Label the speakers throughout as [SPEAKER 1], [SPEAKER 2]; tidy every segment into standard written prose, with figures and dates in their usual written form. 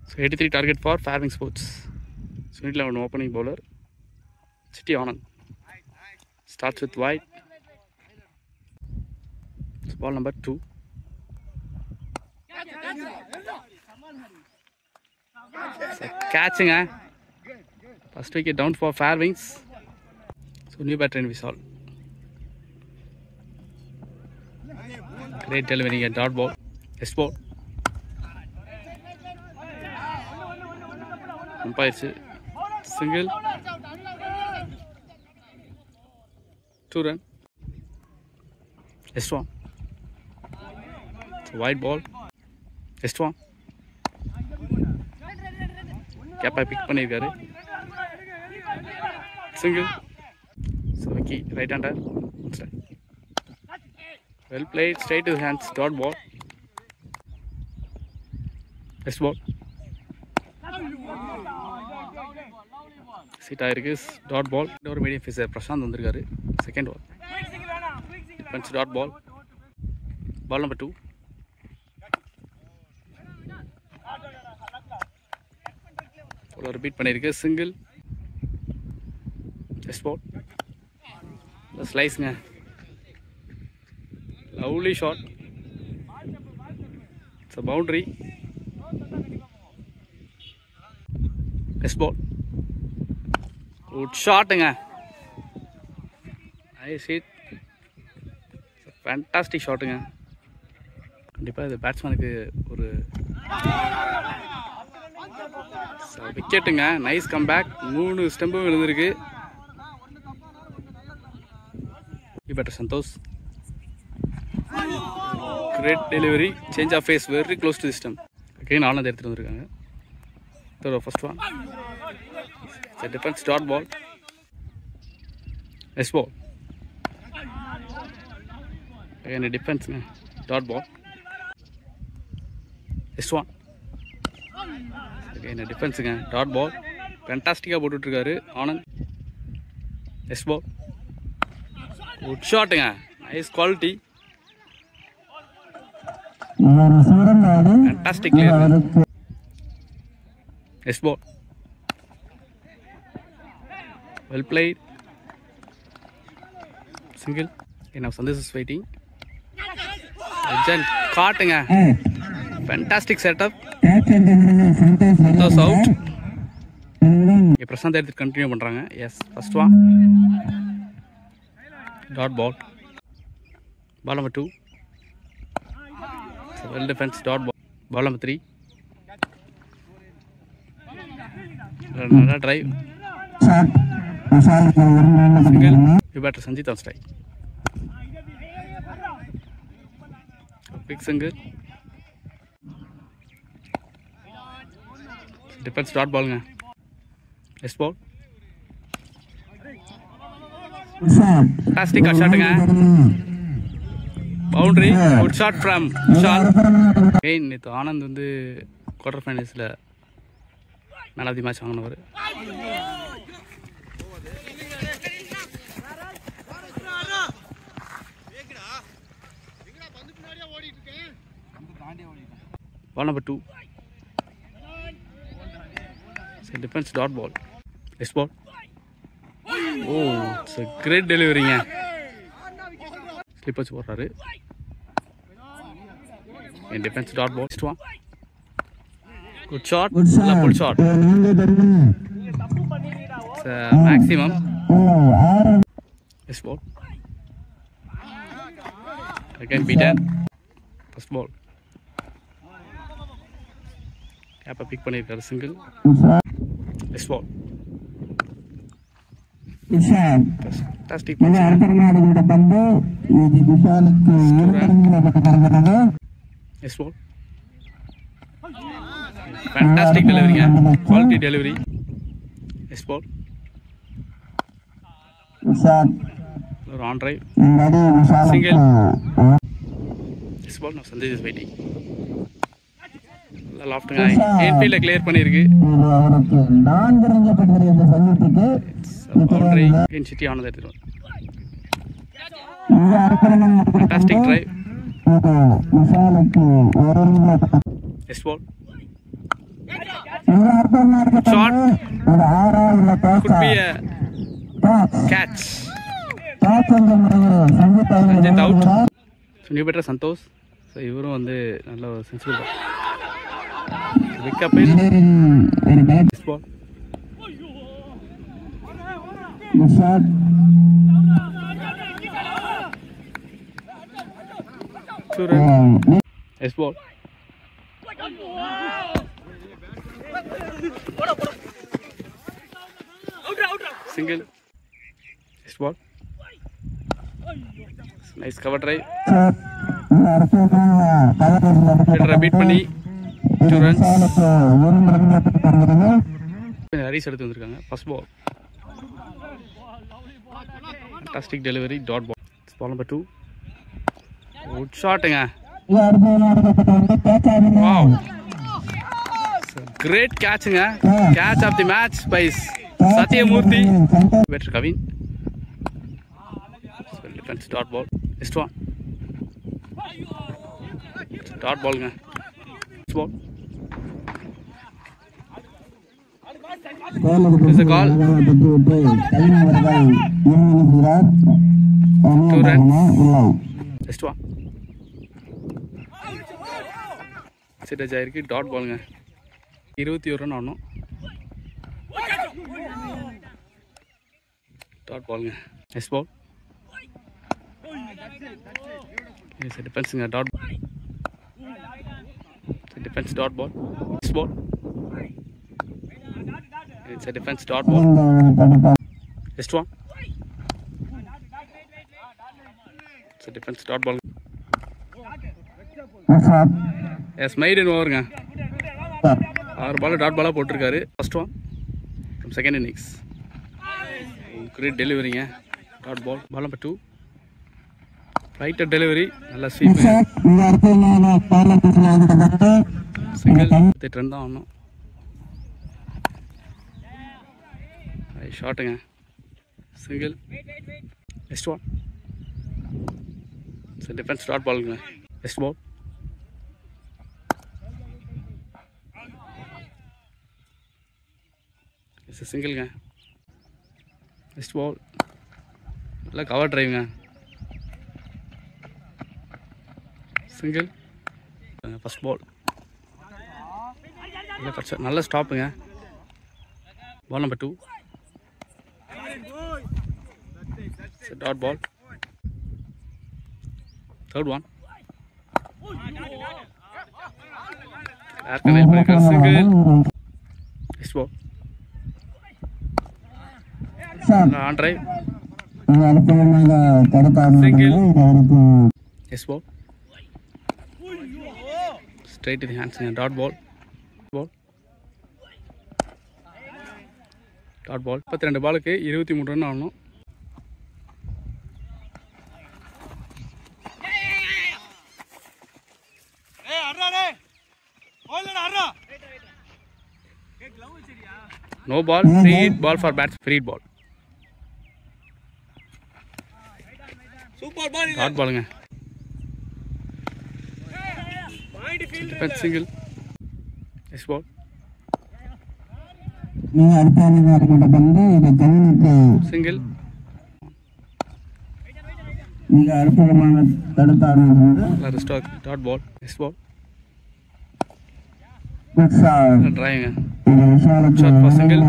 [SPEAKER 1] So 83 target for Fairwing Sports. Sunil 11 opening bowler. Chitty Anand. Starts with wide. It's ball number 2. So catching, first wicket down for Fairwings. So new batter in Vishal. Great delivery at dot ball. Yes ball. Umpire single. 2 run. Yes one. Wide ball. Yes one. Cap pick பண்ணிருக்காரு. Single. So Vicky right hander. Well played, straight to his hands. Dot ball. Yes ball. Sit ஆயிருக்கு. Dot ball. ஒரு medium pacer Prashant வந்திருக்காரு. Second ball. Defense dot ball. Ball number 2. Repeat பண்ணிருக்கு. Single. Yes ball. Slice nga. Lovely shot. It's a boundary. Yes ball. Good shot nga. Nice hit. It's a fantastic shot nga. கண்டிப்பா இது பேட்ஸ்மேனுக்கு ஒரு விக்கெட்டுங்க. Nice comeback. 3 ஸ்டெம்பும் விழுந்திருக்கு. Better Santosh. Great delivery. Change of face. Very close to the stump. Again Anand எடுத்துட்டு வந்திருக்காங்க. So first one. It's a defense dot ball. Yes ball. Again a defense dot ball. Yes one. Again a defense dot ball. Fantastic போட்டுட்டு இருக்காரு Anand. Yes ball. Good shot nice quality. Fantastic clear. Yes ball. Well played. Single. Okay, now Sandesh is waiting. Legend caught fantastic setup. Santosh out. Okay, Prashant எடுத்து continue பண்றாங்க. Yes, first one. Dot ball. Ball number 2. So well defense dot ball. Ball number 3. Another drive. Single. You better Sanjit on strike. Big single. Defense dot ball nga. Yes ball. Fantastic shot boundary. Good shot from Vishal. Again நேத்து ஆனந்த் வந்து quarter ஃபைனல்ஸ்ல man of the match வாங்கினவர். Ball number 2. It's a defense dot ball. Yes ball. Oh, it's a great delivery. Slippers போறாரு. In defense dot ball. Next one. Good shot. Full shot. It's a maximum. Yes ball. Again beaten. First ball. Cap pick பண்ணிருக்காரு. Single. Yes ball. Fantastic. Yes ball. Fantastic delivery. Quality delivery. Yes ball. On drive. Single. Yes ball. Now Sandesh is waiting. Left guy. Infield clear பண்ணிருக்கு. Boundary in Chitty Anand எடுத்துட்டு. Fantastic drive. Yes ball. Shot. Could be a catch. Sanjit out. So new batter Santosh. So இவரும் வந்து நல்ல ஒரு sensible விக்கப் in this ball. Two runs. This ball. Single. This ball. Nice cover drive. Better beat பண்ணி 2 runs. Raise எடுத்து வந்திருக்காங்க. First ball. Fantastic delivery. Dot ball. Ball number 2. Good shotங்க. Wow. Great catching. Catch of the match by Satyamurthy. Better Kavin. Defense dot ball. Next one. Dot ball. Next ball. It's a call. 2 runs. Next one. Sit ஆயிருக்கு. Dot ball. 21 run ஆடணும். Dot ball. Next ball. It's a defense dot. It's a defense dot ball. Next ball. It's a defense dot ball. Next one. It's a defense dot ball. Yes, made in over. 6 ball dot ball போட்டுருக்காரு. First one from second innings. Great delivery. Dot ball. Ball number 2. Right delivery. நல்ல sweep. Single. இது run தான் ஆடணும். Shotங்க. Single. Next one. It's a defense dot ball. Next ball. It's a single. Next ball. Like cover drive. Single. First ball. Nalla stop. Ball number 2. It's a dot ball. Third one. Single. Next ball. On drive. Single. Next ball. Straight to the hands. Dot ball. Ball. Dot ball. 32 பாலுக்கு 23 run ஆடணும். No ball. Free ball for bats. Free ball. Super ball. Dot ball. Defense single. Next ball. Single. Stock. Dot ball. Next ball. Trying. Shot for single.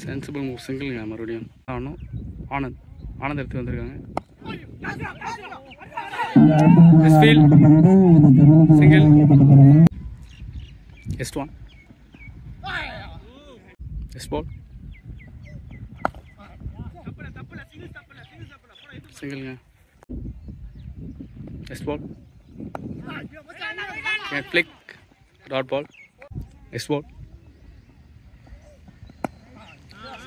[SPEAKER 1] Sensible move. Single. மறுபடியும் ஆனந்த் எடுத்து வந்திருக்காங்க. This field. Single. Next one. Next ball. Single. Next ball. Can flick. Dot ball. Next ball.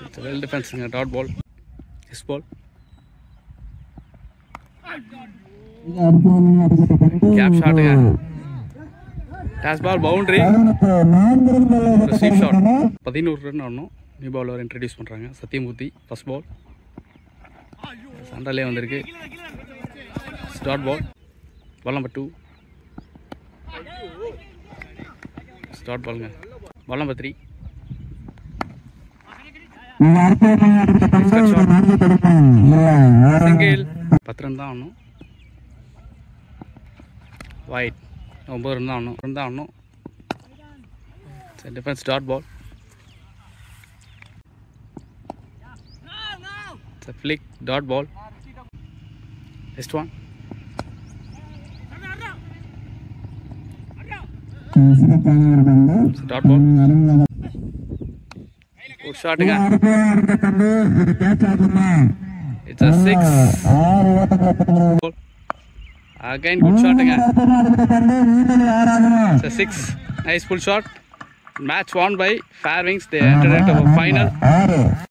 [SPEAKER 1] It's a well defense. Dot ball. Next ball. Gap shot. Task ball boundary. Receive shot. 11 run ஆடணும். New bowler introduce பண்ணுறாங்க. Sathyamoorthy. First ball. சண்டலே வந்திருக்கு. Dot ball. Ball number 2. Start ball. Ball number 3. Single. 10 run தான் ஆடணும். Wide. 9 run தான் ஆடணும். Defense dot ball. It's a flick dot ball. Next one. It's a dot ball. Good shot again. It's a 6. Again good shot again. It's a 6. Nice full shot. Match won by Fairwings. They entered into the final.